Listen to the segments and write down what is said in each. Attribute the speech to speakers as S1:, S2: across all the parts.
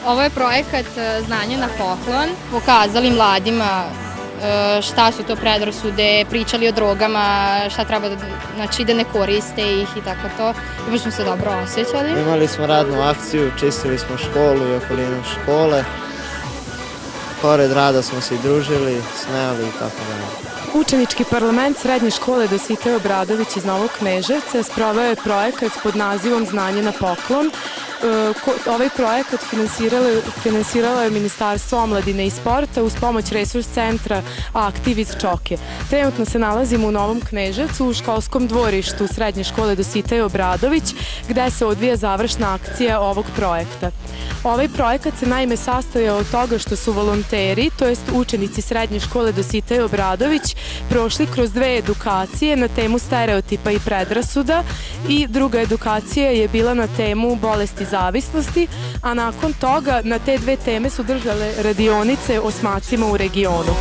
S1: Ovo je projekat Znanje na poklon. Pokazali mladima šta su to predrasude, pričali o drogama, šta treba da ne koriste ih i tako to. I baš smo se dobro osjećali.
S2: Imali smo radnu akciju, čistili smo školu i okolinu škole. Pored rada smo se i družili, smejali i tako dalje.
S3: Učenički parlament Srednje škole Dositej Obradović iz Novog Kneževca sproveo je projekat pod nazivom Znanje na poklon. Ovaj projekat finansiralo je Ministarstvo omladine i sporta uz pomoć resurs centra Aktiv iz Čoke. Trenutno se nalazimo u Novom Kneževcu u školskom dvorištu Srednje škole Dositej Obradović gde se odvija završna akcija ovog projekta. Ovaj projekat se naime sastojao od toga što su volonteri, to jest učenici Srednje škole Dositej Obradović, prošli kroz 2 edukacije na temu stereotipa i predrasuda i druga edukacija je bila na temu bolesti zavisnosti, a nakon toga na te 2 teme su držale radionice osmacima u regionu.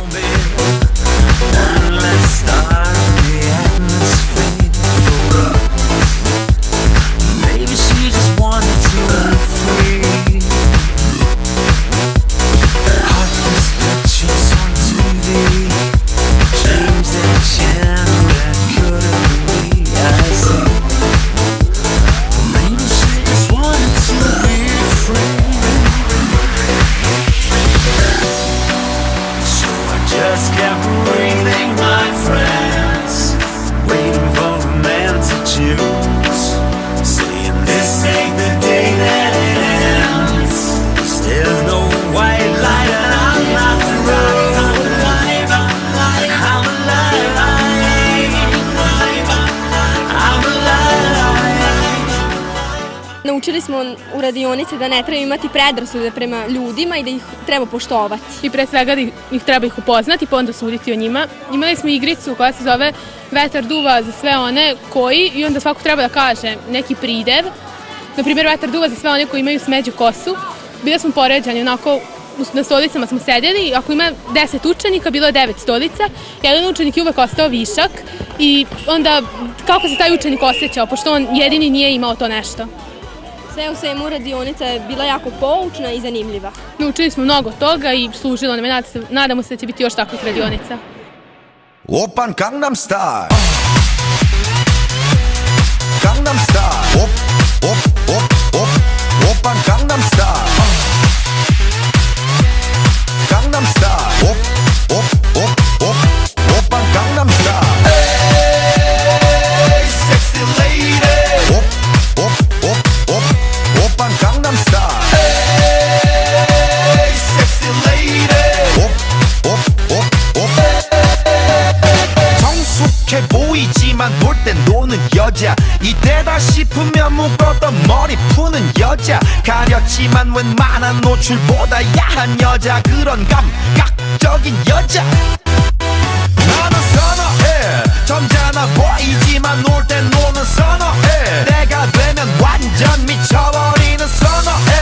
S4: Naučili smo u radionici da ne treba imati predrasude prema ljudima i da ih treba poštovati.
S5: I pre svega da ih treba upoznati pa onda suditi o njima. Imali smo igricu koja se zove Vetar duva za sve one koji, i onda svako treba da kaže neki pridev. Naprimjer, vetar duva za sve one koji imaju smeđu kosu. Bili smo poređani, onako na stolicama smo sedeli, ako ima 10 učenika, bilo je 9 stolica, jedan učenik je uvek ostao višak i onda kako se taj učenik osjećao, pošto on jedini nije imao to nešto.
S4: Sve u svemu radionica je bila jako poučna i zanimljiva.
S5: Naučili smo mnogo toga i služilo nam je, nadamo se da će biti još takvih radionica.
S6: Open Gangnam Style. Gangnam Style. Open Gangnam Style. Gangnam Style. Open Gangnam Style. Hey, sexy lady. Open Gangnam Style. Hey, sexy lady. 성숙해 보이지만 놀 땐 노는 여자 이때다 싶으면 묶었던 머리 푸는 여자 가렸지만 웬만한 노출보다 야한 여자 그런 감각적인 여자 나는 선호해 점잖아 보이지만 놀 땐 노는 선호해 내가 되면 완전 미쳐버리는 선호해